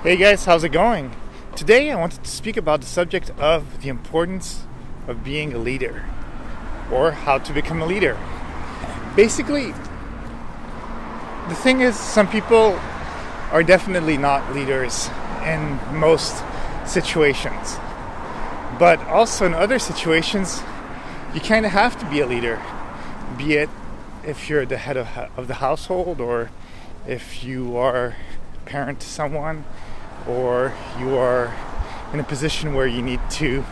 Hey guys, how's it going? Today I wanted to speak about the subject of the importance of being a leader, or how to become a leader. Basically, the thing is, some people are definitely not leaders in most situations. But also in other situations, you kind of have to be a leader. Be it if you're the head of the household, or if you are a parent to someone, or you are in a position where you need to,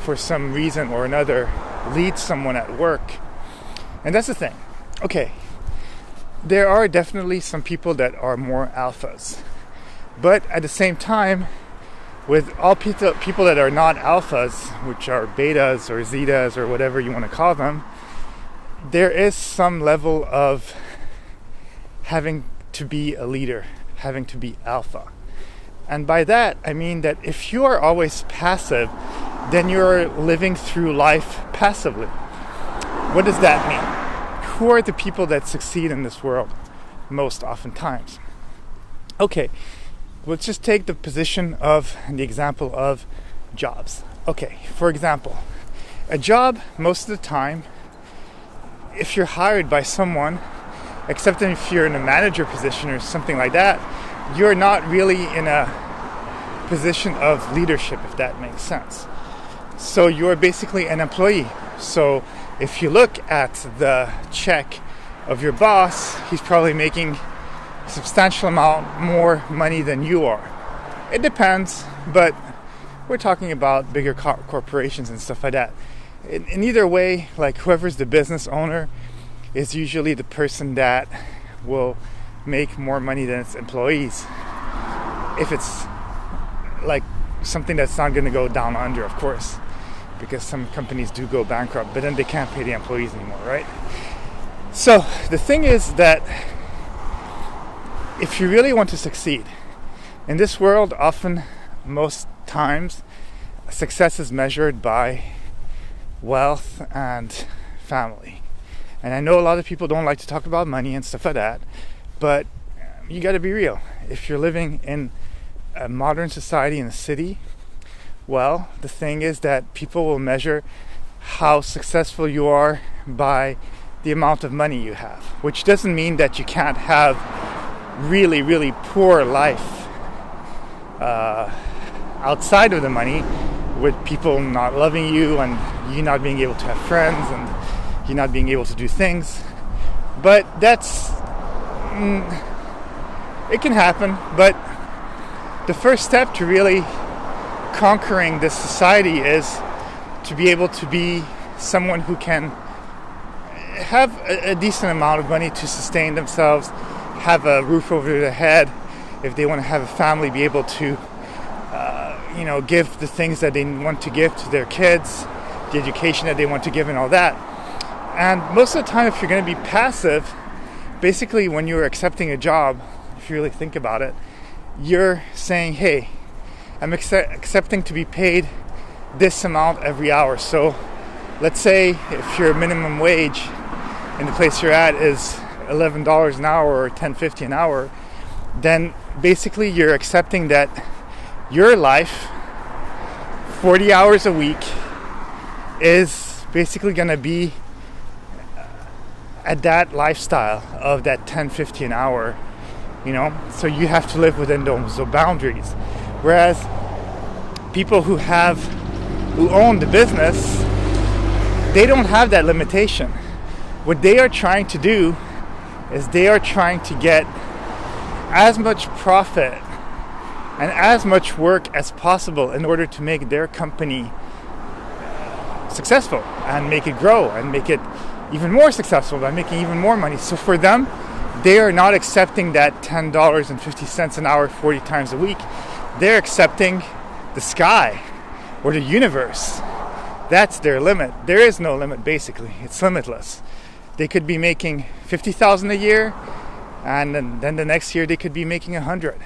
for some reason or another, lead someone at work. And that's the thing. Okay, there are definitely some people that are more alphas. But at the same time, with all people that are not alphas, which are betas or zetas or whatever you want to call them, there is some level of having to be a leader, having to be alpha. And by that, I mean that if you are always passive, then you're living through life passively. What does that mean? Who are the people that succeed in this world most oftentimes? Okay, let's just take the position of the example of jobs. Okay, for example, a job, most of the time, if you're hired by someone, except if you're in a manager position or something like that, you're not really in a position of leadership, if that makes sense. So you're basically an employee. So if you look at the check of your boss, he's probably making a substantial amount more money than you are. It depends, but we're talking about bigger corporations and stuff like that. In either way, like whoever's the business owner is usually the person that will make more money than its employees. If it's like something that's not going to go down under, of course, because some companies do go bankrupt, but then they can't pay the employees anymore, right? So the thing is that if you really want to succeed in this world, often, most times, success is measured by wealth and family. And I know a lot of people don't like to talk about money and stuff like that, but you got to be real. If you're living in a modern society in a city, well, the thing is that people will measure how successful you are by the amount of money you have, which doesn't mean that you can't have really, really poor life outside of the money, with people not loving you and you not being able to have friends and you not being able to do things. But that's it can happen, but the first step to really conquering this society is to be able to be someone who can have a decent amount of money to sustain themselves, have a roof over their head, if they want to have a family, be able to give the things that they want to give to their kids, the education that they want to give and all that. And most of the time, if you're going to be passive, basically when you're accepting a job, if you really think about it, you're saying, hey, I'm accepting to be paid this amount every hour. So let's say if your minimum wage in the place you're at is $11 an hour or $10.50 an hour, then basically you're accepting that your life, 40 hours a week, is basically going to be at that lifestyle of that $10.50 an hour, so you have to live within those boundaries. Whereas people who own the business, they don't have that limitation. What they are trying to do is they are trying to get as much profit and as much work as possible in order to make their company successful and make it grow and make it even more successful by making even more money. So for them, they are not accepting that $10.50 an hour 40 times a week. They're accepting the sky or the universe. That's their limit. There is no limit, basically. It's limitless. They could be making $50,000 a year, and then the next year they could be making $100,000.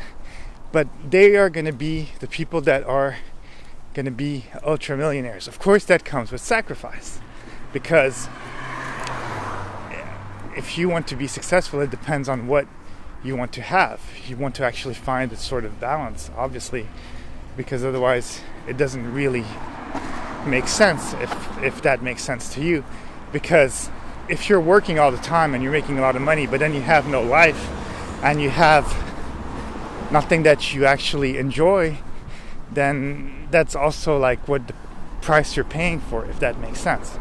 But they are going to be the people that are going to be ultra millionaires. Of course, that comes with sacrifice, because if you want to be successful, it depends on what you want to have. You want to actually find this sort of balance, obviously, because otherwise it doesn't really make sense, if that makes sense to you. Because if you're working all the time and you're making a lot of money, but then you have no life and you have nothing that you actually enjoy, then that's also like what the price you're paying for, if that makes sense.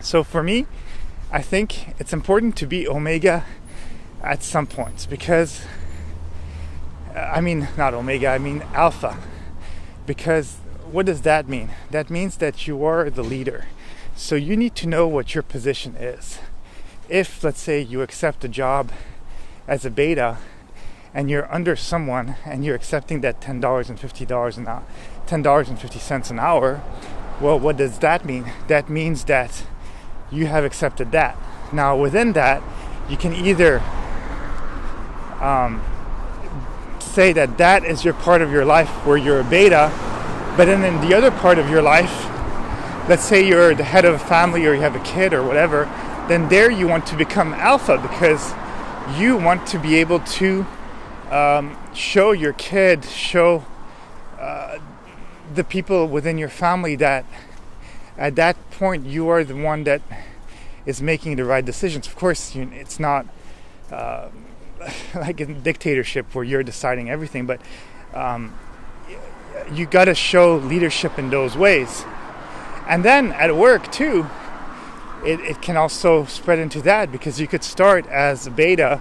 So for me, I think it's important to be omega at some points, because not omega, I mean alpha. Because what does that mean? That means that you are the leader. So you need to know what your position is. If, let's say, you accept a job as a beta and you're under someone and you're accepting that $10.50 an hour, well, what does that mean? That means that you have accepted that. Now, within that, you can either say that is your part of your life where you're a beta, but then in the other part of your life, let's say you're the head of a family or you have a kid or whatever, then there you want to become alpha, because you want to be able to show your kid, show the people within your family that at that point you are the one that is making the right decisions. Of course, it's not like a dictatorship where you're deciding everything, but you got to show leadership in those ways. And then at work too, it can also spread into that, because you could start as a beta,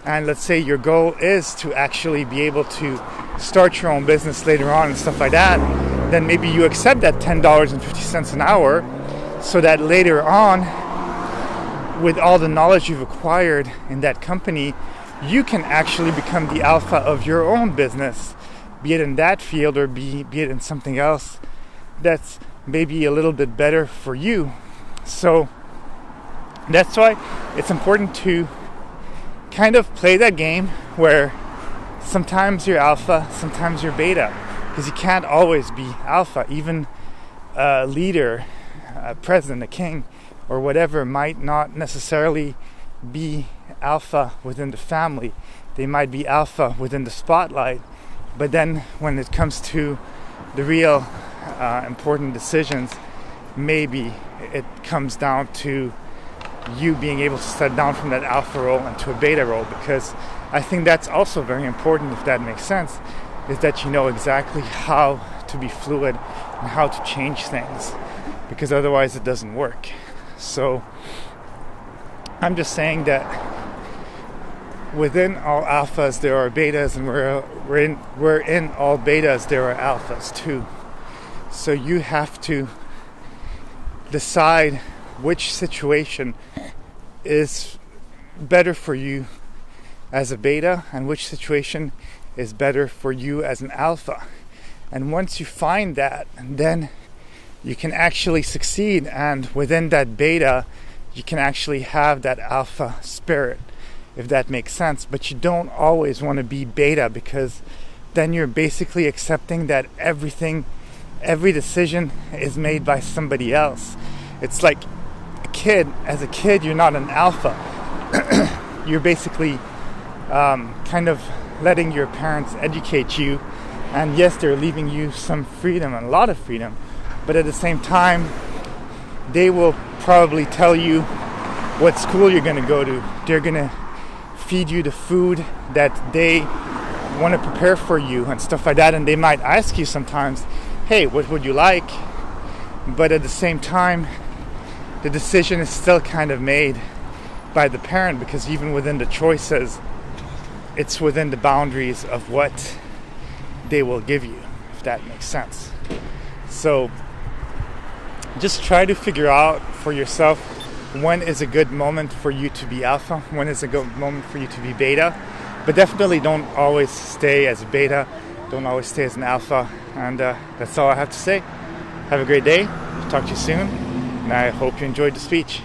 and let's say your goal is to actually be able to start your own business later on and stuff like that. Then maybe you accept that $10.50 an hour, so that later on, with all the knowledge you've acquired in that company, you can actually become the alpha of your own business, be it in that field or be it in something else that's maybe a little bit better for you. So that's why it's important to kind of play that game where sometimes you're alpha, sometimes you're beta, because you can't always be alpha. Even a leader, a president, a king, or whatever might not necessarily be alpha within the family. They might be alpha within the spotlight, but then when it comes to the real important decisions, maybe it comes down to you being able to step down from that alpha role into a beta role, because I think that's also very important, if that makes sense, is that you know exactly how to be fluid and how to change things, because otherwise it doesn't work. So I'm just saying that within all alphas there are betas, and we're in all betas there are alphas too. So you have to decide which situation is better for you as a beta and which situation is better for you as an alpha. And once you find that, then you can actually succeed, and within that beta you can actually have that alpha spirit, if that makes sense. But you don't always want to be beta, because then you're basically accepting that every decision is made by somebody else. It's like as a kid you're not an alpha. You're basically kind of letting your parents educate you, and yes, they're leaving you some freedom, and a lot of freedom, but at the same time they will probably tell you what school you're going to go to. They're going to feed you the food that they want to prepare for you and stuff like that, and they might ask you sometimes, hey, what would you like? But at the same time, the decision is still kind of made by the parent, because even within the choices, it's within the boundaries of what they will give you, if that makes sense. So just try to figure out for yourself when is a good moment for you to be alpha, when is a good moment for you to be beta. But definitely don't always stay as a beta, don't always stay as an alpha. And that's all I have to say. Have a great day. Talk to you soon. And I hope you enjoyed the speech.